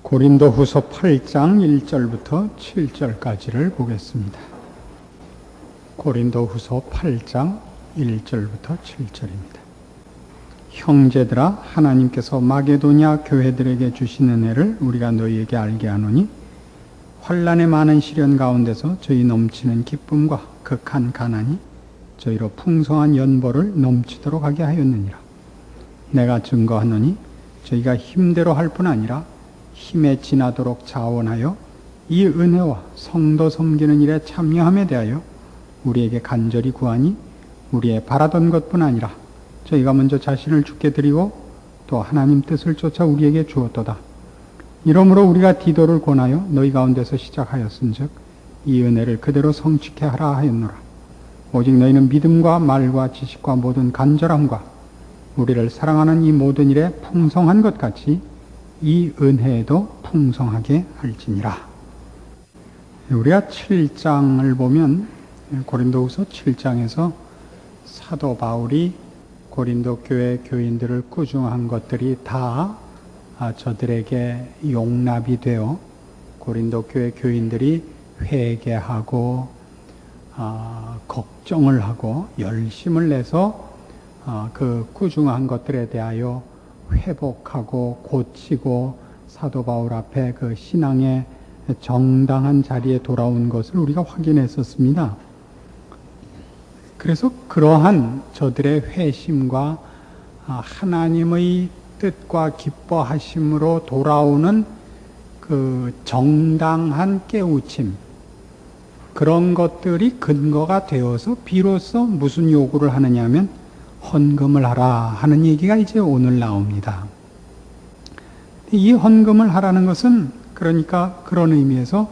고린도후서 8장 1절부터 7절까지를 보겠습니다. 고린도후서 8장 1절부터 7절입니다. 형제들아, 하나님께서 마게도냐 교회들에게 주신 은혜를 우리가 너희에게 알게 하노니 환난의 많은 시련 가운데서 저희 넘치는 기쁨과 극한 가난이 저희로 풍성한 연보를 넘치도록 하게 하였느니라. 내가 증거하노니 저희가 힘대로 할 뿐 아니라 힘에 지나도록 자원하여 이 은혜와 성도 섬기는 일에 참여함에 대하여 우리에게 간절히 구하니 우리의 바라던 것뿐 아니라 저희가 먼저 자신을 주께 드리고 또 하나님 뜻을 쫓아 우리에게 주었도다. 이러므로 우리가 디도를 권하여 너희 가운데서 시작하였은즉 이 은혜를 그대로 성취케 하라 하였노라. 오직 너희는 믿음과 말과 지식과 모든 간절함과 우리를 사랑하는 이 모든 일에 풍성한 것 같이 이 은혜에도 풍성하게 할지니라. 우리가 7장을 보면 고린도후서 7장에서 사도 바울이 고린도 교회 교인들을 꾸중한 것들이 다 저들에게 용납이 되어 고린도 교회 교인들이 회개하고 걱정을 하고 열심을 내서 그 꾸중한 것들에 대하여 회복하고 고치고 사도 바울 앞에 그 신앙의 정당한 자리에 돌아온 것을 우리가 확인했었습니다. 그래서 그러한 저들의 회심과 하나님의 뜻과 기뻐하심으로 돌아오는 그 정당한 깨우침, 그런 것들이 근거가 되어서 비로소 무슨 요구를 하느냐 하면 헌금을 하라 하는 얘기가 이제 오늘 나옵니다. 이 헌금을 하라는 것은 그러니까 그런 의미에서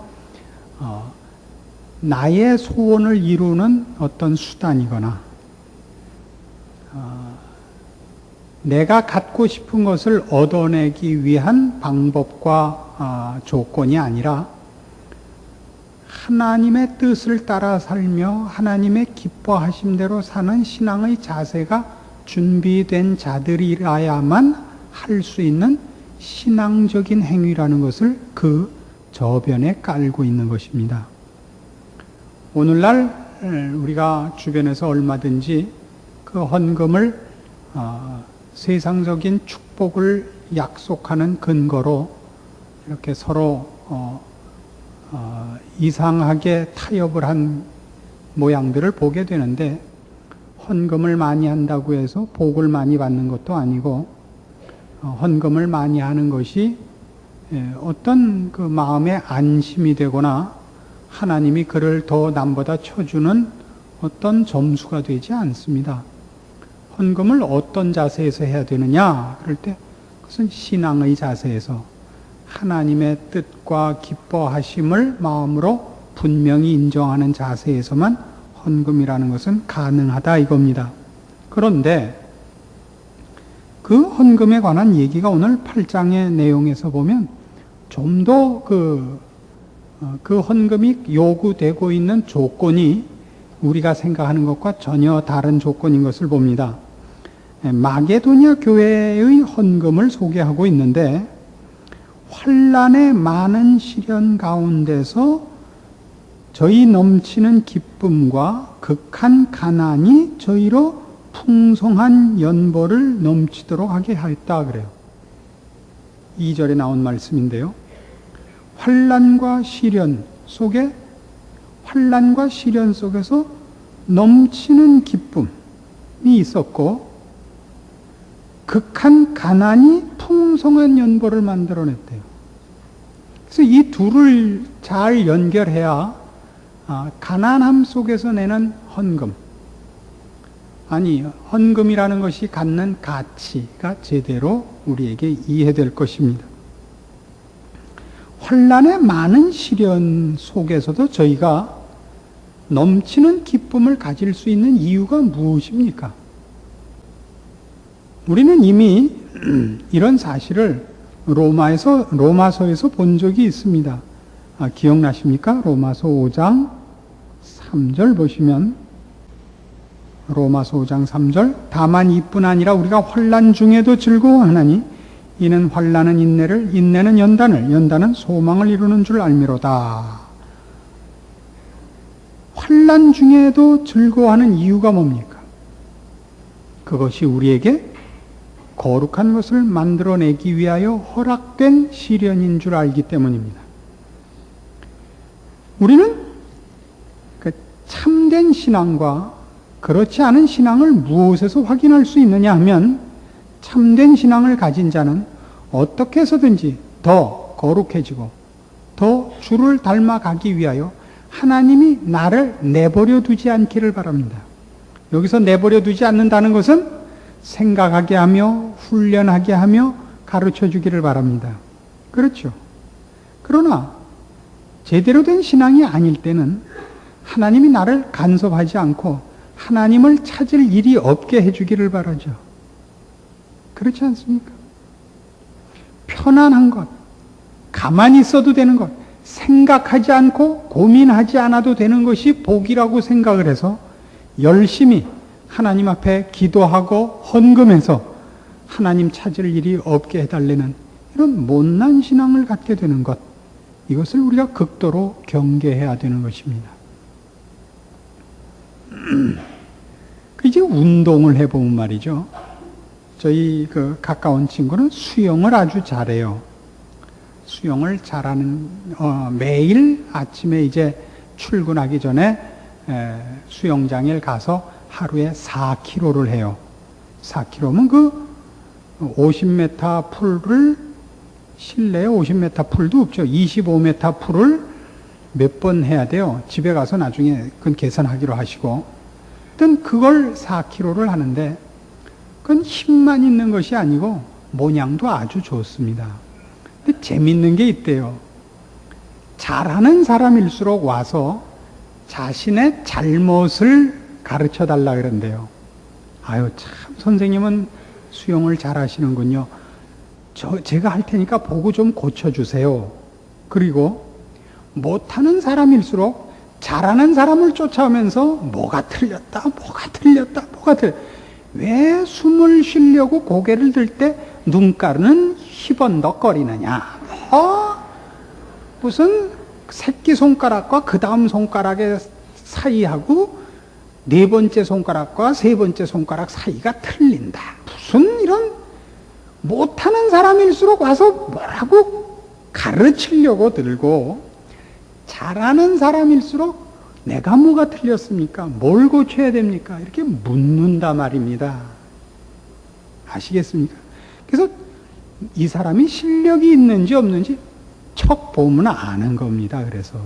나의 소원을 이루는 어떤 수단이거나 내가 갖고 싶은 것을 얻어내기 위한 방법과 조건이 아니라 하나님의 뜻을 따라 살며 하나님의 기뻐하심대로 사는 신앙의 자세가 준비된 자들이라야만 할 수 있는 신앙적인 행위라는 것을 그 저변에 깔고 있는 것입니다. 오늘날 우리가 주변에서 얼마든지 그 헌금을 세상적인 축복을 약속하는 근거로 이렇게 서로 이상하게 타협을 한 모양들을 보게 되는데, 헌금을 많이 한다고 해서 복을 많이 받는 것도 아니고, 헌금을 많이 하는 것이 어떤 그 마음의 안심이 되거나 하나님이 그를 더 남보다 쳐주는 어떤 점수가 되지 않습니다. 헌금을 어떤 자세에서 해야 되느냐? 그럴 때 그것은 신앙의 자세에서 하나님의 뜻과 기뻐하심을 마음으로 분명히 인정하는 자세에서만 헌금이라는 것은 가능하다 이겁니다. 그런데 그 헌금에 관한 얘기가 오늘 8장의 내용에서 보면 좀 더 그 헌금이 요구되고 있는 조건이 우리가 생각하는 것과 전혀 다른 조건인 것을 봅니다. 마게도냐 교회의 헌금을 소개하고 있는데, 환난의 많은 시련 가운데서 저희 넘치는 기쁨과 극한 가난이 저희로 풍성한 연보를 넘치도록 하게 하였다 그래요. 2절에 나온 말씀인데요. 환난과 시련 속에서 넘치는 기쁨이 있었고 극한 가난이 풍성한 연보를 만들어냈대요. 그래서 이 둘을 잘 연결해야 가난함 속에서 내는 헌금, 헌금이라는 것이 갖는 가치가 제대로 우리에게 이해될 것입니다. 환난의 많은 시련 속에서도 저희가 넘치는 기쁨을 가질 수 있는 이유가 무엇입니까? 우리는 이미 이런 사실을 로마서에서 본 적이 있습니다. 기억나십니까? 로마서 5장 3절 보시면, 로마서 5장 3절, 다만 이뿐 아니라 우리가 환난 중에도 즐거워하나니 이는 환난은 인내를, 인내는 연단을, 연단은 소망을 이루는 줄 알미로다. 환난 중에도 즐거워하는 이유가 뭡니까? 그것이 우리에게 거룩한 것을 만들어내기 위하여 허락된 시련인 줄 알기 때문입니다. 우리는 그 참된 신앙과 그렇지 않은 신앙을 무엇에서 확인할 수 있느냐 하면, 참된 신앙을 가진 자는 어떻게 해서든지 더 거룩해지고 더 주를 닮아가기 위하여 하나님이 나를 내버려 두지 않기를 바랍니다. 여기서 내버려 두지 않는다는 것은 생각하게 하며 훈련하게 하며 가르쳐 주기를 바랍니다. 그렇죠. 그러나 제대로 된 신앙이 아닐 때는 하나님이 나를 간섭하지 않고 하나님을 찾을 일이 없게 해주기를 바라죠. 그렇지 않습니까? 편안한 것, 가만히 있어도 되는 것, 생각하지 않고 고민하지 않아도 되는 것이 복이라고 생각을 해서 열심히 하나님 앞에 기도하고 헌금해서 하나님 찾을 일이 없게 해달라는 이런 못난 신앙을 갖게 되는 것, 이것을 우리가 극도로 경계해야 되는 것입니다. 이제 운동을 해보면 말이죠. 저희 그 가까운 친구는 수영을 아주 잘해요. 수영을 잘하는, 매일 아침에 이제 출근하기 전에 수영장에 가서 하루에 4km를 해요. 4km면 그 50m 풀을, 실내에 50m 풀도 없죠. 25m 풀을 몇 번 해야 돼요. 집에 가서 나중에 그건 계산하기로 하시고. 하여튼 그걸 4km를 하는데, 그건 힘만 있는 것이 아니고 모양도 아주 좋습니다. 근데 재밌는 게 있대요. 잘하는 사람일수록 와서 자신의 잘못을 가르쳐 달라 그런대요. 아유, 참 선생님은 수영을 잘 하시는군요. 제가 할 테니까 보고 좀 고쳐주세요. 그리고 못하는 사람일수록 잘하는 사람을 쫓아오면서 뭐가 틀렸다, 왜 숨을 쉬려고 고개를 들 때 눈가루는 휘번덕거리느냐. 무슨 새끼손가락과 그 다음 손가락의 사이하고 네 번째 손가락과 세 번째 손가락 사이가 틀린다. 무슨 이런 못하는 사람일수록 와서 뭐라고 가르치려고 들고, 잘하는 사람일수록 내가 뭐가 틀렸습니까? 뭘 고쳐야 됩니까? 이렇게 묻는다 말입니다. 아시겠습니까? 그래서 이 사람이 실력이 있는지 없는지 척 보면 아는 겁니다. 그래서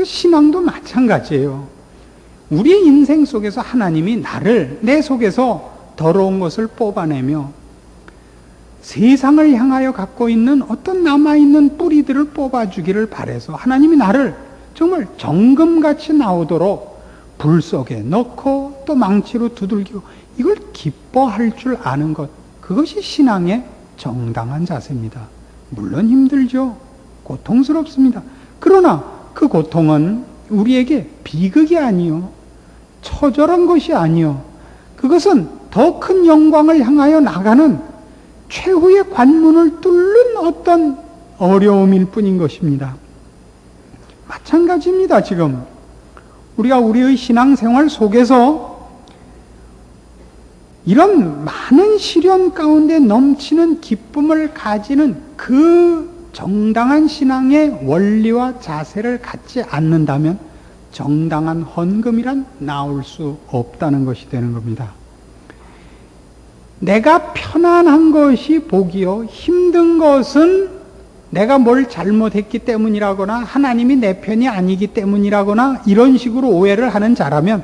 신앙도 마찬가지예요. 우리의 인생 속에서 하나님이 나를, 내 속에서 더러운 것을 뽑아내며 세상을 향하여 갖고 있는 어떤 남아있는 뿌리들을 뽑아주기를 바라서 하나님이 나를 정말 정금같이 나오도록 불 속에 넣고 또 망치로 두들기고, 이걸 기뻐할 줄 아는 것, 그것이 신앙의 정당한 자세입니다. 물론 힘들죠. 고통스럽습니다. 그러나 그 고통은 우리에게 비극이 아니요, 처절한 것이 아니요, 그것은 더 큰 영광을 향하여 나가는 최후의 관문을 뚫는 어떤 어려움일 뿐인 것입니다. 마찬가지입니다. 지금 우리가 우리의 신앙생활 속에서 이런 많은 시련 가운데 넘치는 기쁨을 가지는 그 정당한 신앙의 원리와 자세를 갖지 않는다면 정당한 헌금이란 나올 수 없다는 것이 되는 겁니다. 내가 편안한 것이 복이요, 힘든 것은 내가 뭘 잘못했기 때문이라거나 하나님이 내 편이 아니기 때문이라거나 이런 식으로 오해를 하는 자라면,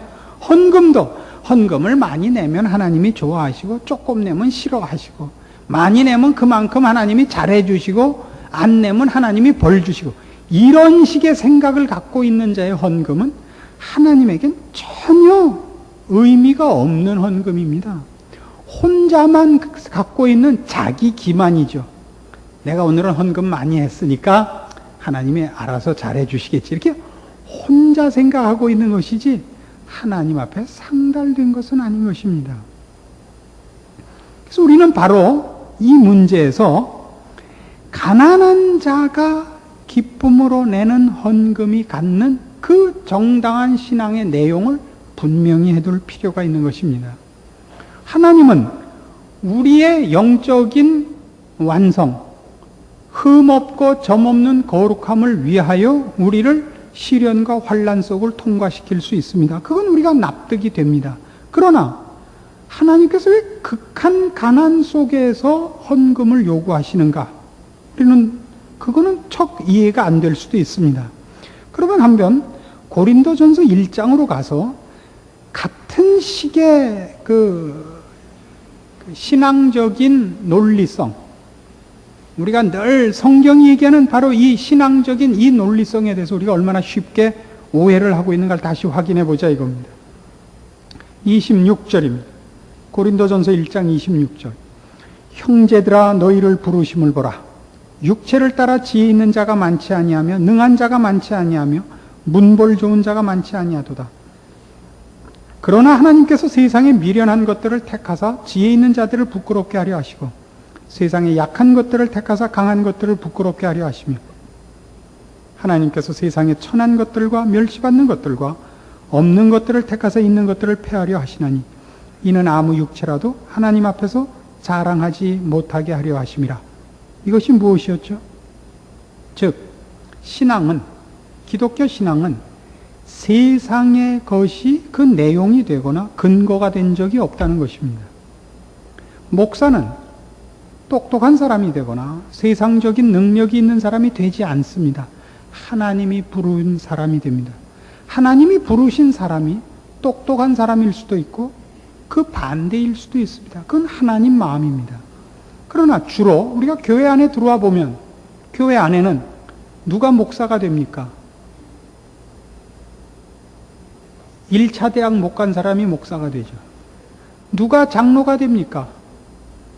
헌금을 많이 내면 하나님이 좋아하시고 조금 내면 싫어하시고, 많이 내면 그만큼 하나님이 잘해주시고 안 내면 하나님이 벌 주시고, 이런 식의 생각을 갖고 있는 자의 헌금은 하나님에겐 전혀 의미가 없는 헌금입니다. 혼자만 갖고 있는 자기 기만이죠. 내가 오늘은 헌금 많이 했으니까 하나님이 알아서 잘해 주시겠지, 이렇게 혼자 생각하고 있는 것이지 하나님 앞에 상달된 것은 아닌 것입니다. 그래서 우리는 바로 이 문제에서 가난한 자가 기쁨으로 내는 헌금이 갖는 그 정당한 신앙의 내용을 분명히 해둘 필요가 있는 것입니다. 하나님은 우리의 영적인 완성, 흠없고 점없는 거룩함을 위하여 우리를 시련과 환난 속을 통과시킬 수 있습니다. 그건 우리가 납득이 됩니다. 그러나 하나님께서 왜 극한 가난 속에서 헌금을 요구하시는가? 우리는 그거는 척 이해가 안 될 수도 있습니다. 그러면 한번 고린도전서 1장으로 가서 같은 식의 그 신앙적인 논리성, 우리가 늘 성경이 얘기하는 바로 이 신앙적인 이 논리성에 대해서 우리가 얼마나 쉽게 오해를 하고 있는가를 다시 확인해 보자 이겁니다. 26절입니다. 고린도전서 1장 26절. 형제들아 너희를 부르심을 보라. 육체를 따라 지혜 있는 자가 많지 아니하며 능한 자가 많지 아니하며 문벌 좋은 자가 많지 아니하도다. 그러나 하나님께서 세상에 미련한 것들을 택하사 지혜 있는 자들을 부끄럽게 하려 하시고 세상에 약한 것들을 택하사 강한 것들을 부끄럽게 하려 하시며 하나님께서 세상에 천한 것들과 멸시받는 것들과 없는 것들을 택하사 있는 것들을 폐하려 하시나니 이는 아무 육체라도 하나님 앞에서 자랑하지 못하게 하려 하심이라. 이것이 무엇이었죠? 즉 신앙은, 기독교 신앙은 세상의 것이 그 내용이 되거나 근거가 된 적이 없다는 것입니다. 목사는 똑똑한 사람이 되거나 세상적인 능력이 있는 사람이 되지 않습니다. 하나님이 부른 사람이 됩니다. 하나님이 부르신 사람이 똑똑한 사람일 수도 있고 그 반대일 수도 있습니다. 그건 하나님 마음입니다. 그러나 주로 우리가 교회 안에 들어와 보면 교회 안에는 누가 목사가 됩니까? 1차 대학 못 간 사람이 목사가 되죠. 누가 장로가 됩니까?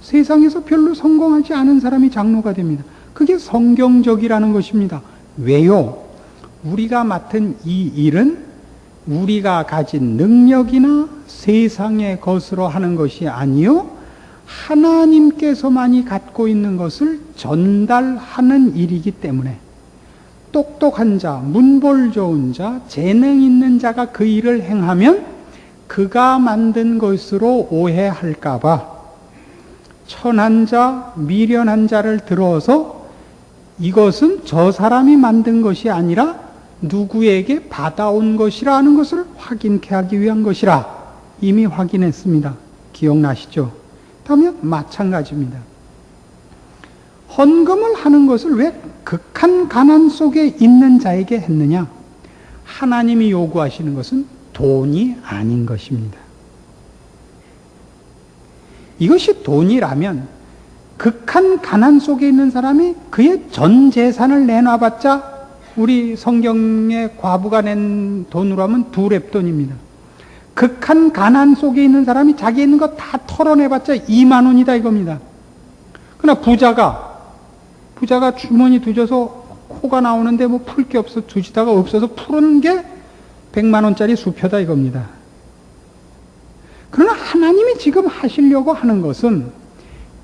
세상에서 별로 성공하지 않은 사람이 장로가 됩니다. 그게 성경적이라는 것입니다. 왜요? 우리가 맡은 이 일은 우리가 가진 능력이나 세상의 것으로 하는 것이 아니요 하나님께서만이 갖고 있는 것을 전달하는 일이기 때문에 똑똑한 자, 문벌 좋은 자, 재능 있는 자가 그 일을 행하면 그가 만든 것으로 오해할까 봐 천한 자, 미련한 자를 들어서 이것은 저 사람이 만든 것이 아니라 누구에게 받아온 것이라 하는 것을 확인케 하기 위한 것이라 이미 확인했습니다. 기억나시죠? 그러면 마찬가지입니다. 헌금을 하는 것을 왜 극한 가난 속에 있는 자에게 했느냐? 하나님이 요구하시는 것은 돈이 아닌 것입니다. 이것이 돈이라면 극한 가난 속에 있는 사람이 그의 전 재산을 내놔봤자 우리 성경의 과부가 낸 돈으로 하면 2렙돈입니다. 극한 가난 속에 있는 사람이 자기 있는 거 다 털어내봤자 2만 원이다 이겁니다. 그러나 부자가 주머니 뒤져서 코가 나오는데 뭐 풀 게 없어 두지다가 없어서 푸는 게 100만 원짜리 수표다 이겁니다. 그러나 하나님이 지금 하시려고 하는 것은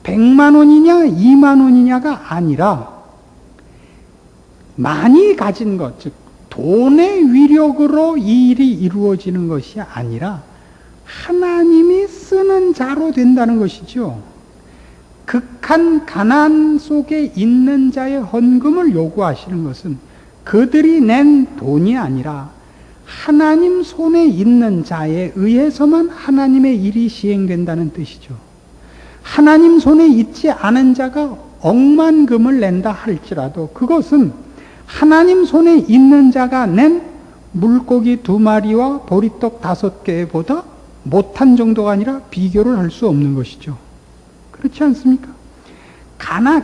100만 원이냐 2만 원이냐가 아니라 많이 가진 것, 즉 돈의 위력으로 이 일이 이루어지는 것이 아니라 하나님이 쓰는 자로 된다는 것이죠. 극한 가난 속에 있는 자의 헌금을 요구하시는 것은 그들이 낸 돈이 아니라 하나님 손에 있는 자에 의해서만 하나님의 일이 시행된다는 뜻이죠. 하나님 손에 있지 않은 자가 억만금을 낸다 할지라도 그것은 하나님 손에 있는 자가 낸 물고기 2마리와 보리떡 5개보다 못한 정도가 아니라 비교를 할 수 없는 것이죠. 그렇지 않습니까?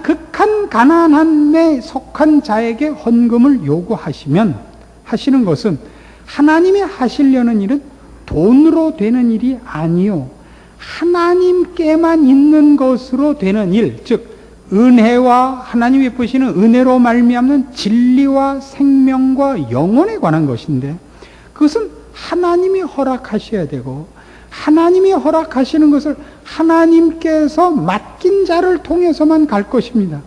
극한 가난함에 속한 자에게 헌금을 요구하시면 하시는 것은 하나님이 하시려는 일은 돈으로 되는 일이 아니요 하나님께만 있는 것으로 되는 일, 즉 은혜와 하나님이 예쁘시는 은혜로 말미암는 진리와 생명과 영혼에 관한 것인데 그것은 하나님이 허락하셔야 되고 하나님이 허락하시는 것을 하나님께서 맡긴 자를 통해서만 갈 것입니다.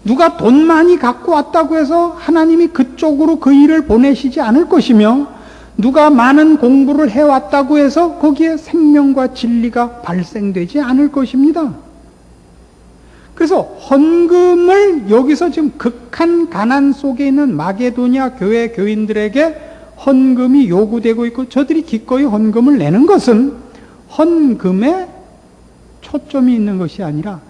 누가 돈 많이 갖고 왔다고 해서 하나님이 그쪽으로 그 일을 보내시지 않을 것이며, 누가 많은 공부를 해왔다고 해서 거기에 생명과 진리가 발생되지 않을 것입니다. 그래서 헌금을 여기서 지금 극한 가난 속에 있는 마게도냐 교회 교인들에게 헌금이 요구되고 있고, 저들이 기꺼이 헌금을 내는 것은 헌금에 초점이 있는 것이 아니라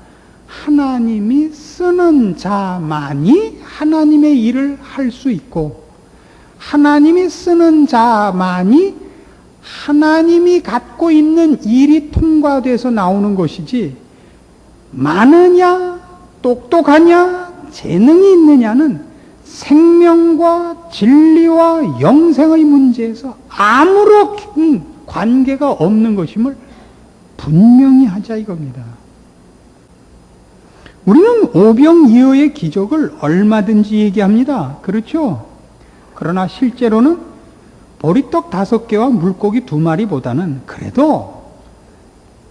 하나님이 쓰는 자만이 하나님의 일을 할 수 있고, 하나님이 쓰는 자만이 하나님이 갖고 있는 일이 통과돼서 나오는 것이지, 많으냐, 똑똑하냐, 재능이 있느냐는 생명과 진리와 영생의 문제에서 아무런 관계가 없는 것임을 분명히 하자 이겁니다. 우리는 오병이어의 기적을 얼마든지 얘기합니다. 그렇죠? 그러나 실제로는 보리떡 5개와 물고기 2마리보다는 그래도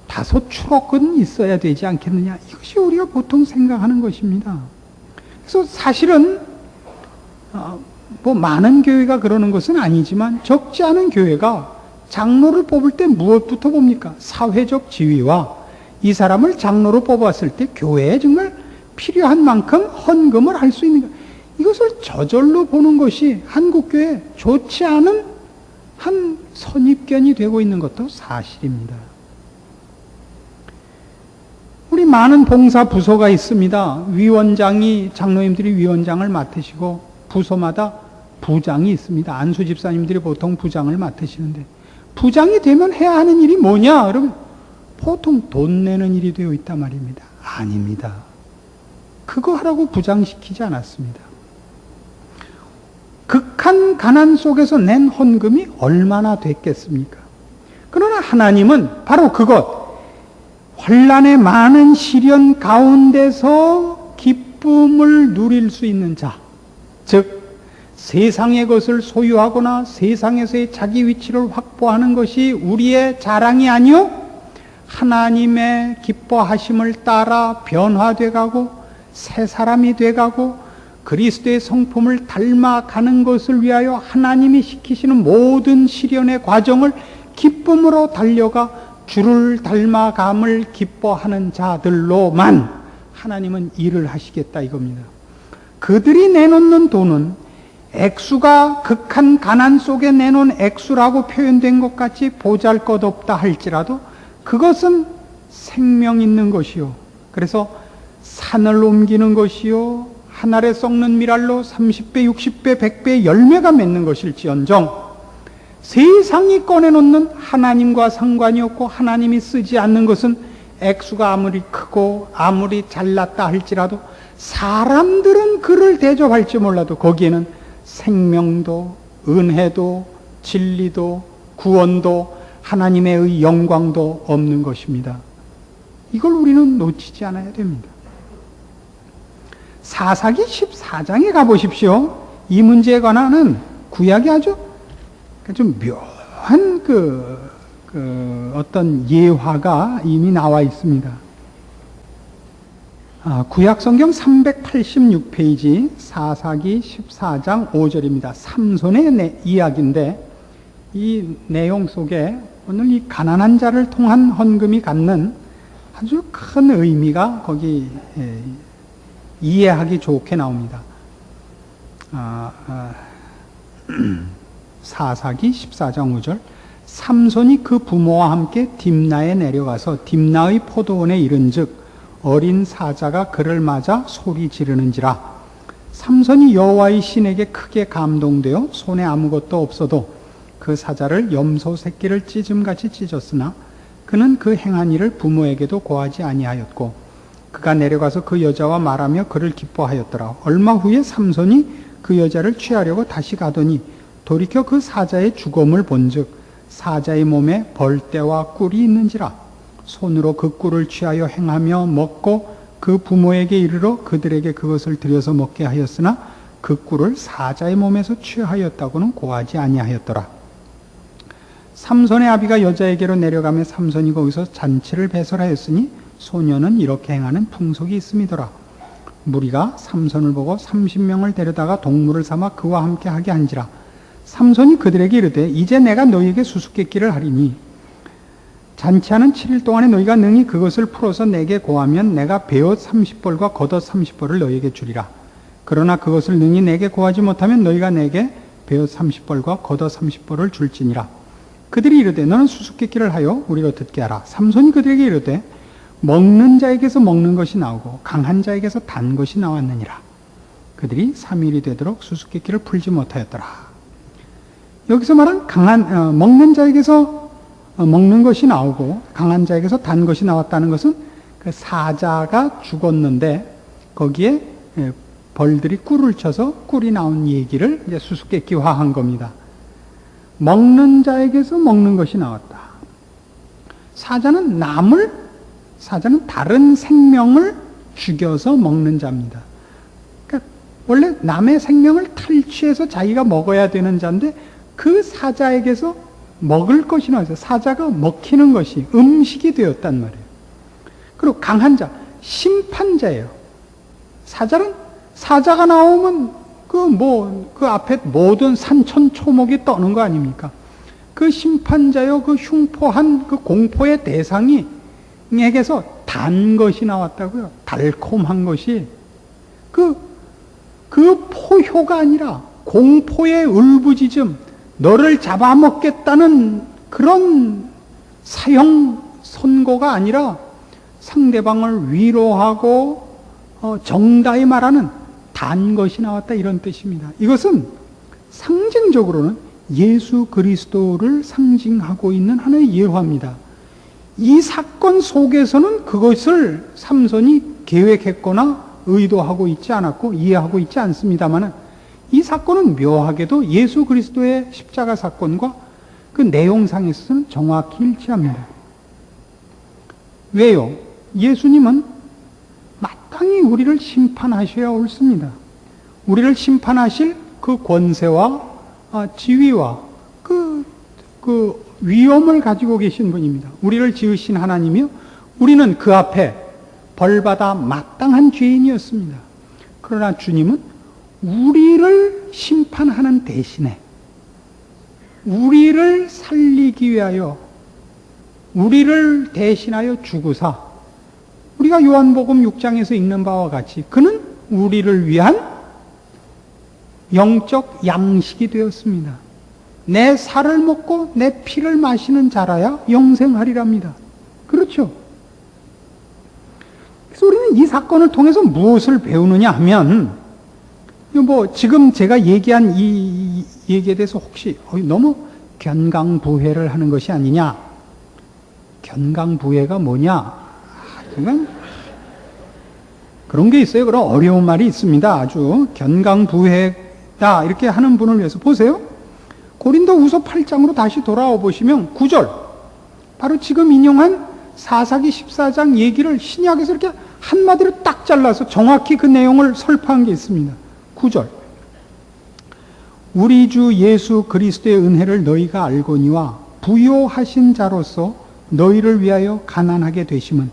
5 추럭은 있어야 되지 않겠느냐, 이것이 우리가 보통 생각하는 것입니다. 그래서 사실은 뭐 많은 교회가 그러는 것은 아니지만, 적지 않은 교회가 장로를 뽑을 때 무엇부터 봅니까? 사회적 지위와 이 사람을 장로로 뽑았을 때 교회에 정말 필요한 만큼 헌금을 할 수 있는 것, 이것을 저절로 보는 것이 한국교회에 좋지 않은 한 선입견이 되고 있는 것도 사실입니다. 우리 많은 봉사 부서가 있습니다. 위원장이, 장로님들이 위원장을 맡으시고 부서마다 부장이 있습니다. 안수 집사님들이 보통 부장을 맡으시는데, 부장이 되면 해야 하는 일이 뭐냐? 그러면 보통 돈 내는 일이 되어 있단 말입니다. 아닙니다. 그거 하라고 부장시키지 않았습니다. 극한 가난 속에서 낸 헌금이 얼마나 됐겠습니까? 그러나 하나님은 바로 그것, 환난의 많은 시련 가운데서 기쁨을 누릴 수 있는 자, 즉 세상의 것을 소유하거나 세상에서의 자기 위치를 확보하는 것이 우리의 자랑이 아니요 하나님의 기뻐하심을 따라 변화돼가고 새 사람이 돼가고 그리스도의 성품을 닮아가는 것을 위하여 하나님이 시키시는 모든 시련의 과정을 기쁨으로 달려가 주를 닮아감을 기뻐하는 자들로만 하나님은 일을 하시겠다 이겁니다. 그들이 내놓는 돈은 액수가 극한 가난 속에 내놓은 액수라고 표현된 것 같이 보잘것없다 할지라도 그것은 생명 있는 것이요, 그래서 산을 옮기는 것이요, 한 알에 썩는 밀알로 30배, 60배, 100배의 열매가 맺는 것일지언정 세상이 꺼내놓는 하나님과 상관이 없고 하나님이 쓰지 않는 것은 액수가 아무리 크고 아무리 잘났다 할지라도 사람들은 그를 대접할지 몰라도 거기에는 생명도 은혜도 진리도 구원도 하나님의 영광도 없는 것입니다. 이걸 우리는 놓치지 않아야 됩니다. 사사기 14장에 가보십시오. 이 문제에 관한은 구약이 아주 좀 묘한 어떤 예화가 이미 나와 있습니다. 구약 성경 386페이지 사사기 14장 5절입니다. 삼손의 이야기인데 이 내용 속에 오늘 이 가난한 자를 통한 헌금이 갖는 아주 큰 의미가 거기 이해하기 좋게 나옵니다. 사사기 14장 5절 삼손이 그 부모와 함께 딥나에 내려가서 딥나의 포도원에 이른즉 어린 사자가 그를 맞아 소리 지르는지라. 삼손이 여호와의 신에게 크게 감동되어 손에 아무것도 없어도 그 사자를 염소 새끼를 찢음같이 찢었으나 그는 그 행한 일을 부모에게도 고하지 아니하였고 그가 내려가서 그 여자와 말하며 그를 기뻐하였더라. 얼마 후에 삼손이 그 여자를 취하려고 다시 가더니 돌이켜 그 사자의 죽음을 본즉 사자의 몸에 벌떼와 꿀이 있는지라. 손으로 그 꿀을 취하여 행하며 먹고 그 부모에게 이르러 그들에게 그것을 들여서 먹게 하였으나 그 꿀을 사자의 몸에서 취하였다고는 고하지 아니하였더라. 삼손의 아비가 여자에게로 내려가며 삼손이 거기서 잔치를 배설하였으니 소녀는 이렇게 행하는 풍속이 있음이더라. 무리가 삼손을 보고 30명을 데려다가 동물을 삼아 그와 함께 하게 한지라. 삼손이 그들에게 이르되 이제 내가 너희에게 수수께끼를 하리니 잔치하는 7일 동안에 너희가 능히 그것을 풀어서 내게 고하면 내가 베옷 30벌과 겉옷 30벌을 너희에게 주리라. 그러나 그것을 능히 내게 고하지 못하면 너희가 내게 베옷 30벌과 겉옷 30벌을 줄지니라. 그들이 이르되 너는 수수께끼를 하여 우리로 듣게 하라. 삼손이 그들에게 이르되 먹는 자에게서 먹는 것이 나오고 강한 자에게서 단 것이 나왔느니라. 그들이 3일이 되도록 수수께끼를 풀지 못하였더라. 여기서 말한 먹는 자에게서 먹는 것이 나오고 강한 자에게서 단 것이 나왔다는 것은 그 사자가 죽었는데 거기에 벌들이 꿀을 쳐서 꿀이 나온 얘기를 이제 수수께끼화한 겁니다. 먹는 자에게서 먹는 것이 나왔다. 사자는 다른 생명을 죽여서 먹는 자입니다. 그러니까 원래 남의 생명을 탈취해서 자기가 먹어야 되는 자인데 그 사자에게서 먹을 것이 나와서 사자가 먹히는 것이 음식이 되었단 말이에요. 그리고 강한 자, 심판자예요. 사자가 나오면 그 앞에 모든 산천 초목이 떠는 거 아닙니까? 그 심판자요, 그 흉포한 그 공포의 대상이 에게서 단 것이 나왔다고요. 달콤한 것이. 그 포효가 아니라 공포의 울부짖음, 너를 잡아먹겠다는 그런 사형 선고가 아니라 상대방을 위로하고 정다히 말하는 단 것이 나왔다 이런 뜻입니다. 이것은 상징적으로는 예수 그리스도를 상징하고 있는 하나의 예화입니다. 이 사건 속에서는 그것을 삼손이 계획했거나 의도하고 있지 않았고 이해하고 있지 않습니다만 이 사건은 묘하게도 예수 그리스도의 십자가 사건과 그 내용상에서는 정확히 일치합니다. 왜요? 예수님은 마땅히 우리를 심판하셔야 옳습니다. 우리를 심판하실 그 권세와 지위와 그 위엄을 가지고 계신 분입니다. 우리를 지으신 하나님이요. 우리는 그 앞에 벌받아 마땅한 죄인이었습니다. 그러나 주님은 우리를 심판하는 대신에 우리를 살리기 위하여 우리를 대신하여 죽으사 우리가 요한복음 6장에서 읽는 바와 같이 그는 우리를 위한 영적 양식이 되었습니다. 내 살을 먹고 내 피를 마시는 자라야 영생하리랍니다. 그렇죠? 그래서 우리는 이 사건을 통해서 무엇을 배우느냐 하면 지금 제가 얘기한 이 얘기에 대해서 혹시 너무 견강부회를 하는 것이 아니냐? 견강부회가 뭐냐? 하여간 그런 게 있어요. 그런 어려운 말이 있습니다. 아주 견강부회다 이렇게 하는 분을 위해서 보세요. 고린도후서 8장으로 다시 돌아와 보시면 9절 바로 지금 인용한 사사기 14장 얘기를 신약에서 이렇게 한마디로 딱 잘라서 정확히 그 내용을 설파한 게 있습니다. 9절 우리 주 예수 그리스도의 은혜를 너희가 알거니와 부요하신 자로서 너희를 위하여 가난하게 되심은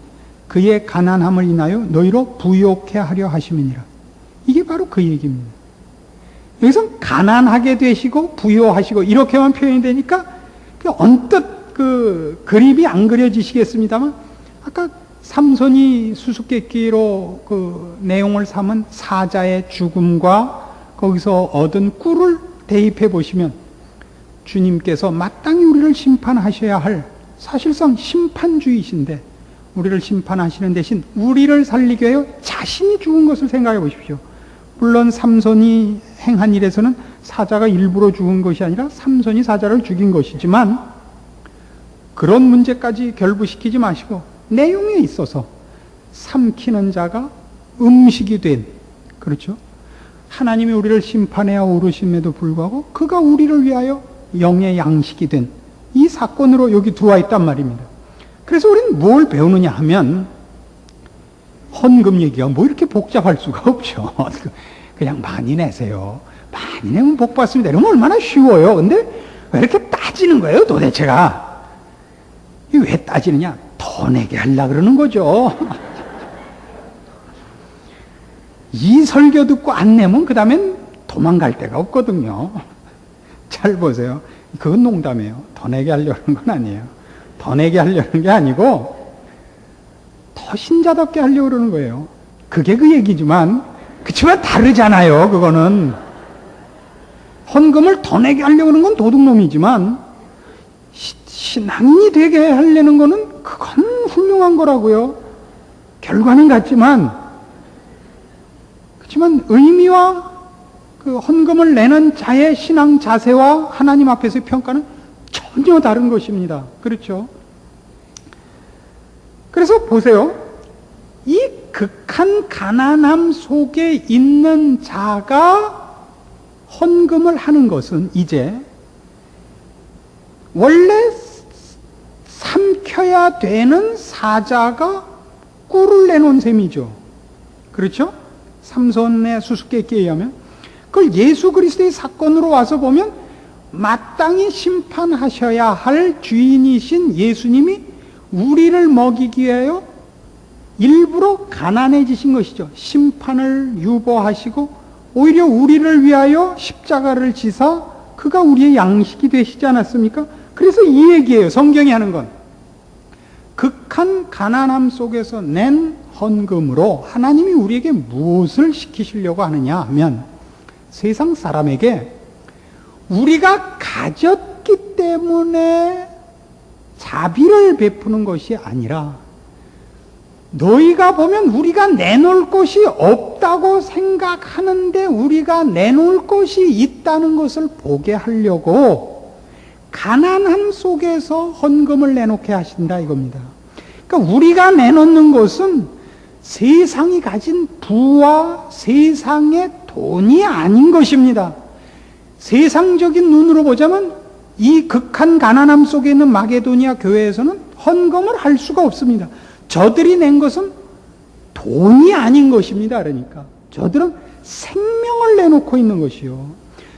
그의 가난함을 인하여 너희로 부요케 하려 하심이니라. 이게 바로 그 얘기입니다. 여기서 가난하게 되시고 부요하시고 이렇게만 표현이 되니까 언뜻 그 그림이 안 그려지시겠습니다만 아까 삼손이 수수께끼로 그 내용을 삼은 사자의 죽음과 거기서 얻은 꿀을 대입해 보시면 주님께서 마땅히 우리를 심판하셔야 할 사실상 심판주이신데 우리를 심판하시는 대신 우리를 살리기 위하여 자신이 죽은 것을 생각해 보십시오. 물론 삼손이 행한 일에서는 사자가 일부러 죽은 것이 아니라 삼손이 사자를 죽인 것이지만 그런 문제까지 결부시키지 마시고 내용에 있어서 삼키는 자가 음식이 된, 그렇죠? 하나님이 우리를 심판해야 오르심에도 불구하고 그가 우리를 위하여 영의 양식이 된 이 사건으로 여기 들어와 있단 말입니다. 그래서 우리는 뭘 배우느냐 하면 헌금 얘기가 뭐 이렇게 복잡할 수가 없죠. 그냥 많이 내세요. 많이 내면 복 받습니다. 이러면 얼마나 쉬워요. 근데 왜 이렇게 따지는 거예요 도대체가? 왜 따지느냐? 더 내게 하려고 그러는 거죠. 이 설교 듣고 안 내면 그 다음엔 도망갈 데가 없거든요. 잘 보세요. 그건 농담이에요. 더 내게 하려는 건 아니에요. 더 내게 하려는 게 아니고 더 신자답게 하려고 그러는 거예요. 그게 그 얘기지만 그치만 다르잖아요. 그거는 헌금을 더 내게 하려고 하는 건 도둑놈이지만 신앙인이 되게 하려는 거는 그건 훌륭한 거라고요. 결과는 같지만 그렇지만 의미와 그 헌금을 내는 자의 신앙 자세와 하나님 앞에서의 평가는 전혀 다른 것입니다. 그렇죠? 그래서 보세요. 이 극한 가난함 속에 있는 자가 헌금을 하는 것은 이제 원래 삼켜야 되는 사자가 꿀을 내놓은 셈이죠. 그렇죠? 삼손의 수수께끼에 의하면 그걸 예수 그리스도의 사건으로 와서 보면 마땅히 심판하셔야 할 주인이신 예수님이 우리를 먹이기 위하여 일부러 가난해지신 것이죠. 심판을 유보하시고 오히려 우리를 위하여 십자가를 지사 그가 우리의 양식이 되시지 않았습니까? 그래서 이 얘기예요. 성경이 하는 건. 극한 가난함 속에서 낸 헌금으로 하나님이 우리에게 무엇을 시키시려고 하느냐 하면 세상 사람에게 우리가 가졌기 때문에 자비를 베푸는 것이 아니라 너희가 보면 우리가 내놓을 것이 없다고 생각하는데 우리가 내놓을 것이 있다는 것을 보게 하려고 가난함 속에서 헌금을 내놓게 하신다 이겁니다. 그러니까 우리가 내놓는 것은 세상이 가진 부와 세상의 돈이 아닌 것입니다. 세상적인 눈으로 보자면 이 극한 가난함 속에 있는 마게도니아 교회에서는 헌금을 할 수가 없습니다. 저들이 낸 것은 돈이 아닌 것입니다. 그러니까 저들은 생명을 내놓고 있는 것이요.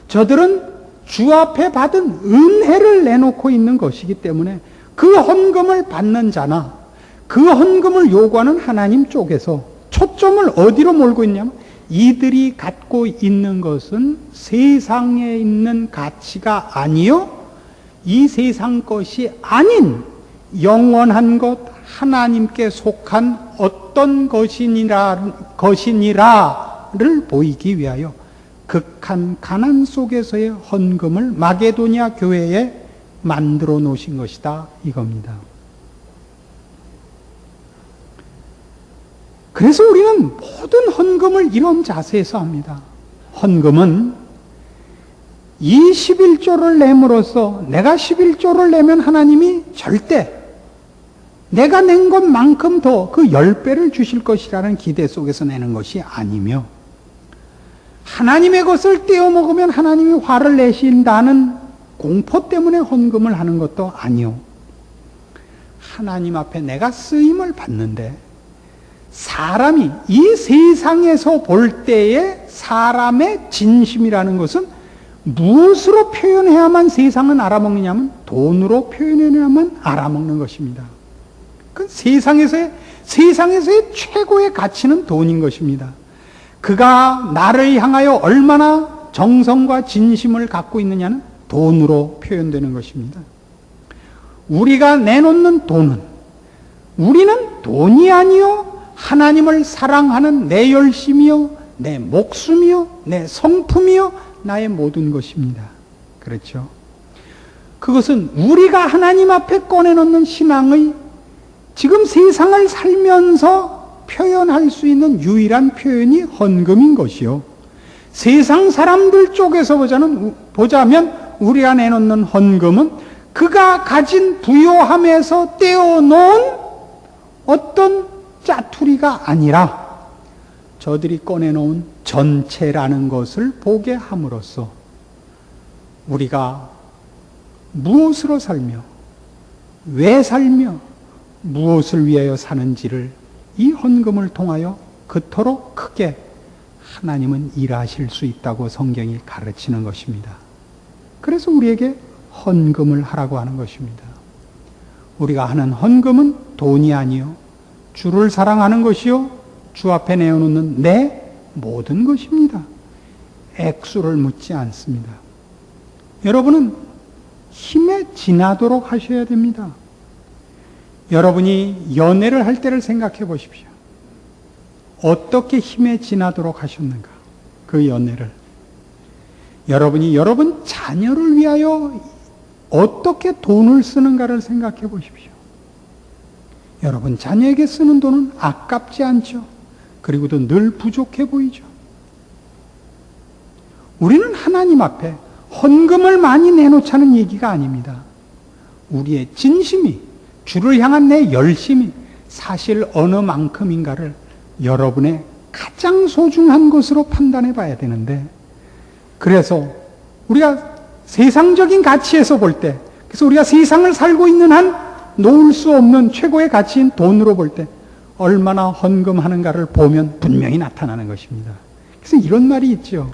저들은 주 앞에 받은 은혜를 내놓고 있는 것이기 때문에 그 헌금을 받는 자나 그 헌금을 요구하는 하나님 쪽에서 초점을 어디로 몰고 있냐면 이들이 갖고 있는 것은 세상에 있는 가치가 아니요 이 세상 것이 아닌 영원한 것 하나님께 속한 어떤 것이니라를 보이기 위하여 극한 가난 속에서의 헌금을 마게도니아 교회에 만들어 놓으신 것이다 이겁니다. 그래서 우리는 모든 헌금을 이런 자세에서 합니다. 헌금은 이 11조를 내므로써 내가 11조를 내면 하나님이 절대 내가 낸 것만큼 더 그 10배를 주실 것이라는 기대 속에서 내는 것이 아니며 하나님의 것을 떼어 먹으면 하나님이 화를 내신다는 공포 때문에 헌금을 하는 것도 아니요. 하나님 앞에 내가 쓰임을 받는데 사람이 이 세상에서 볼 때의 사람의 진심이라는 것은 무엇으로 표현해야만 세상은 알아먹느냐면 돈으로 표현해야만 알아먹는 것입니다. 그 세상에서의 최고의 가치는 돈인 것입니다. 그가 나를 향하여 얼마나 정성과 진심을 갖고 있느냐는 돈으로 표현되는 것입니다. 우리가 내놓는 돈은 우리는 돈이 아니요 하나님을 사랑하는 내 열심이요 내 목숨이요 내 성품이요 나의 모든 것입니다. 그렇죠? 그것은 우리가 하나님 앞에 꺼내놓는 신앙의 지금 세상을 살면서 표현할 수 있는 유일한 표현이 헌금인 것이요. 세상 사람들 쪽에서 보자면 우리가 내놓는 헌금은 그가 가진 부요함에서 떼어놓은 어떤 짜투리가 아니라 저들이 꺼내놓은 전체라는 것을 보게 함으로써 우리가 무엇으로 살며 왜 살며 무엇을 위하여 사는지를 이 헌금을 통하여 그토록 크게 하나님은 일하실 수 있다고 성경이 가르치는 것입니다. 그래서 우리에게 헌금을 하라고 하는 것입니다. 우리가 하는 헌금은 돈이 아니요 주를 사랑하는 것이요 주 앞에 내어놓는 내 모든 것입니다. 액수를 묻지 않습니다. 여러분은 힘에 지나도록 하셔야 됩니다. 여러분이 연애를 할 때를 생각해 보십시오. 어떻게 힘에 지나도록 하셨는가? 그 연애를. 여러분이 여러분 자녀를 위하여 어떻게 돈을 쓰는가를 생각해 보십시오. 여러분 자녀에게 쓰는 돈은 아깝지 않죠. 그리고도 늘 부족해 보이죠. 우리는 하나님 앞에 헌금을 많이 내놓자는 얘기가 아닙니다. 우리의 진심이, 주를 향한 내 열심이 사실 어느 만큼인가를 여러분의 가장 소중한 것으로 판단해 봐야 되는데, 그래서 우리가 세상적인 가치에서 볼 때, 그래서 우리가 세상을 살고 있는 한 놓을 수 없는 최고의 가치인 돈으로 볼 때 얼마나 헌금하는가를 보면 분명히 나타나는 것입니다. 그래서 이런 말이 있죠.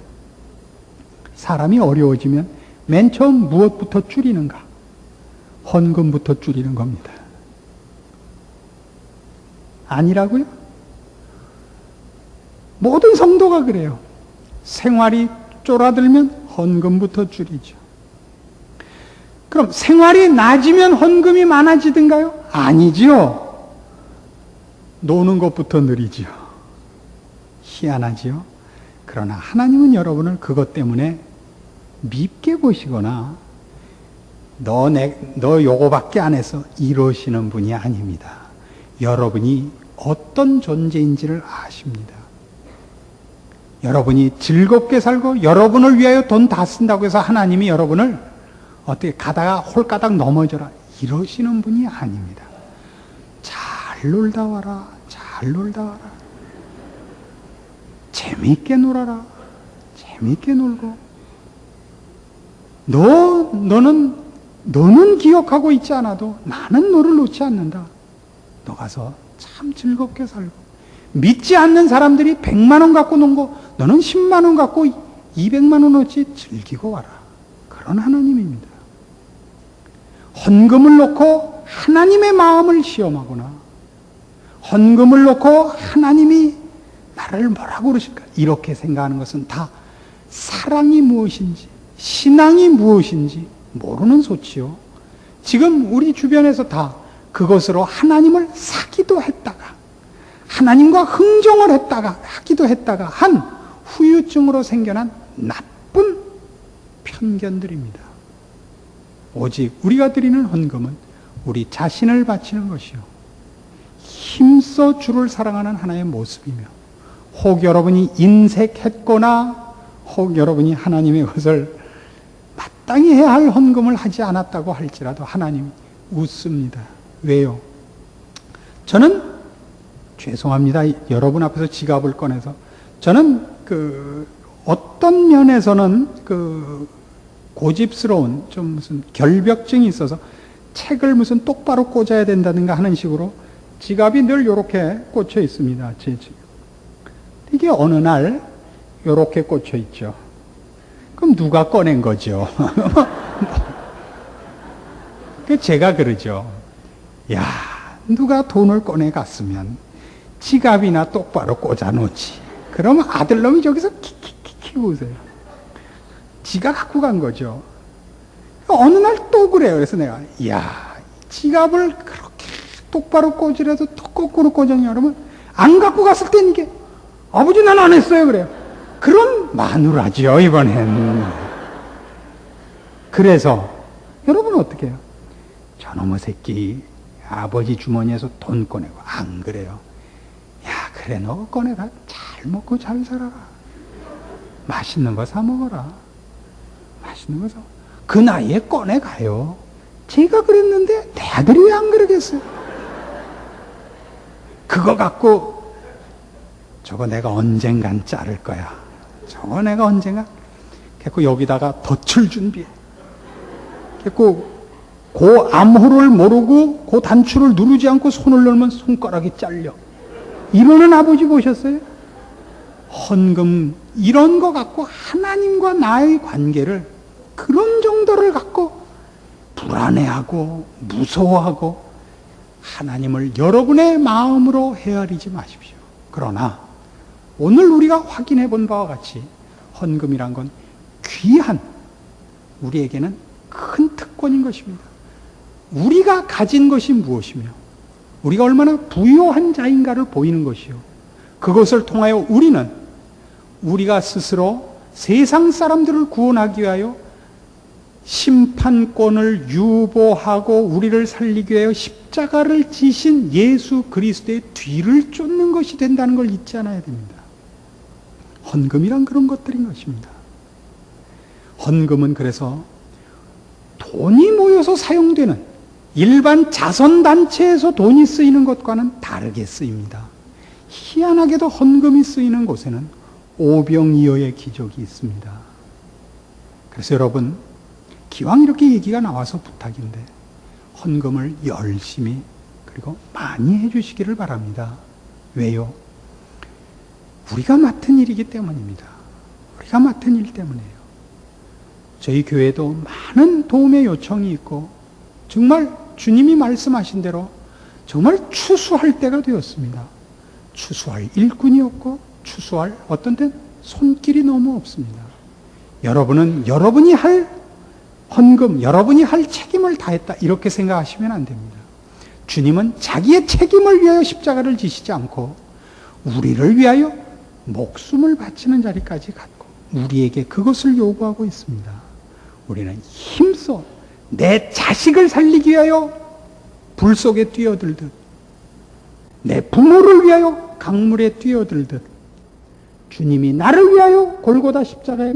사람이 어려워지면 맨 처음 무엇부터 줄이는가? 헌금부터 줄이는 겁니다. 아니라고요? 모든 성도가 그래요. 생활이 쫄아들면 헌금부터 줄이죠. 그럼 생활이 낮으면 헌금이 많아지든가요? 아니지요. 노는 것부터 느리지요. 희한하지요. 그러나 하나님은 여러분을 그것 때문에 밉게 보시거나 너 요거밖에 안 해서 이러시는 분이 아닙니다. 여러분이 어떤 존재인지를 아십니다. 여러분이 즐겁게 살고 여러분을 위하여 돈 다 쓴다고 해서 하나님이 여러분을 어떻게 가다가 홀가닥 넘어져라 이러시는 분이 아닙니다. 잘 놀다 와라. 잘 놀다 와라. 재미있게 놀아라. 재미있게 놀고. 너는 기억하고 있지 않아도 나는 너를 놓지 않는다. 너 가서 참 즐겁게 살고. 믿지 않는 사람들이 100만 원 갖고 논 거 너는 10만 원 갖고 200만 원어치 즐기고 와라. 그런 하나님입니다. 헌금을 놓고 하나님의 마음을 시험하거나 헌금을 놓고 하나님이 나를 뭐라고 그러실까? 이렇게 생각하는 것은 다 사랑이 무엇인지 신앙이 무엇인지 모르는 소치요. 지금 우리 주변에서 다 그것으로 하나님을 사기도 했다가 하나님과 흥정을 했다가 하기도 했다가 한 후유증으로 생겨난 나쁜 편견들입니다. 오직 우리가 드리는 헌금은 우리 자신을 바치는 것이요 힘써 주를 사랑하는 하나의 모습이며, 혹 여러분이 인색했거나 혹 여러분이 하나님의 것을 마땅히 해야 할 헌금을 하지 않았다고 할지라도 하나님이 웃습니다. 왜요? 저는 죄송합니다. 여러분 앞에서 지갑을 꺼내서 저는 어떤 면에서는 고집스러운 좀 무슨 결벽증이 있어서 책을 무슨 똑바로 꽂아야 된다든가 하는 식으로 지갑이 늘 이렇게 꽂혀 있습니다. 제 지갑. 이게 어느 날 이렇게 꽂혀 있죠. 그럼 누가 꺼낸 거죠? 제가 그러죠. 야, 누가 돈을 꺼내 갔으면 지갑이나 똑바로 꽂아 놓지. 그러면 아들놈이 저기서 킥킥킥 웃어요. 지가 갖고 간 거죠. 어느 날 또 그래요. 그래서 내가, 야, 지갑을 그렇게 똑바로 꽂으라도 또 거꾸로 꽂았냐 그러면 안 갖고 갔을 땐 이게 아버지 난 안 했어요. 그래요. 그럼 마누라죠, 이번엔. 그래서 여러분 어떻게 해요? 저놈의 새끼 아버지 주머니에서 돈 꺼내고 안 그래요. 야, 그래 너 꺼내가 잘 먹고 잘 살아라. 맛있는 거 사 먹어라. 맛있는 거 사. 그 나이에 꺼내가요. 제가 그랬는데 내 아들이 왜 안 그러겠어요? 그거 갖고 저거 내가 언젠간 자를 거야. 저거 내가 언젠가 그래서 여기다가 덫을 준비해. 그래서 그 암호를 모르고 그 단추를 누르지 않고 손을 넣으면 손가락이 잘려. 이러는 아버지 보셨어요? 헌금 이런 거 갖고 하나님과 나의 관계를 그런 정도를 갖고 불안해하고 무서워하고 하나님을 여러분의 마음으로 헤아리지 마십시오. 그러나 오늘 우리가 확인해 본 바와 같이 헌금이란 건 귀한, 우리에게는 큰 특권인 것입니다. 우리가 가진 것이 무엇이며 우리가 얼마나 부유한 자인가를 보이는 것이요, 그것을 통하여 우리는 우리가 스스로 세상 사람들을 구원하기 위하여 심판권을 유보하고 우리를 살리기 위하여 십자가를 지신 예수 그리스도의 뒤를 쫓는 것이 된다는 걸 잊지 않아야 됩니다. 헌금이란 그런 것들인 것입니다. 헌금은 그래서 돈이 모여서 사용되는 일반 자선단체에서 돈이 쓰이는 것과는 다르게 쓰입니다. 희한하게도 헌금이 쓰이는 곳에는 오병이어의 기적이 있습니다. 그래서 여러분, 기왕 이렇게 얘기가 나와서 부탁인데 헌금을 열심히 그리고 많이 해주시기를 바랍니다. 왜요? 우리가 맡은 일이기 때문입니다. 우리가 맡은 일 때문이에요. 저희 교회도 많은 도움의 요청이 있고 정말 주님이 말씀하신 대로 정말 추수할 때가 되었습니다. 추수할 일꾼이 없고 추수할 어떤 때는 손길이 너무 없습니다. 여러분은 여러분이 할 헌금, 여러분이 할 책임을 다했다, 이렇게 생각하시면 안 됩니다. 주님은 자기의 책임을 위하여 십자가를 지시지 않고 우리를 위하여 목숨을 바치는 자리까지 갔고 우리에게 그것을 요구하고 있습니다. 우리는 힘써 내 자식을 살리기 위하여 불 속에 뛰어들듯, 내 부모를 위하여 강물에 뛰어들듯, 주님이 나를 위하여 골고다 십자가에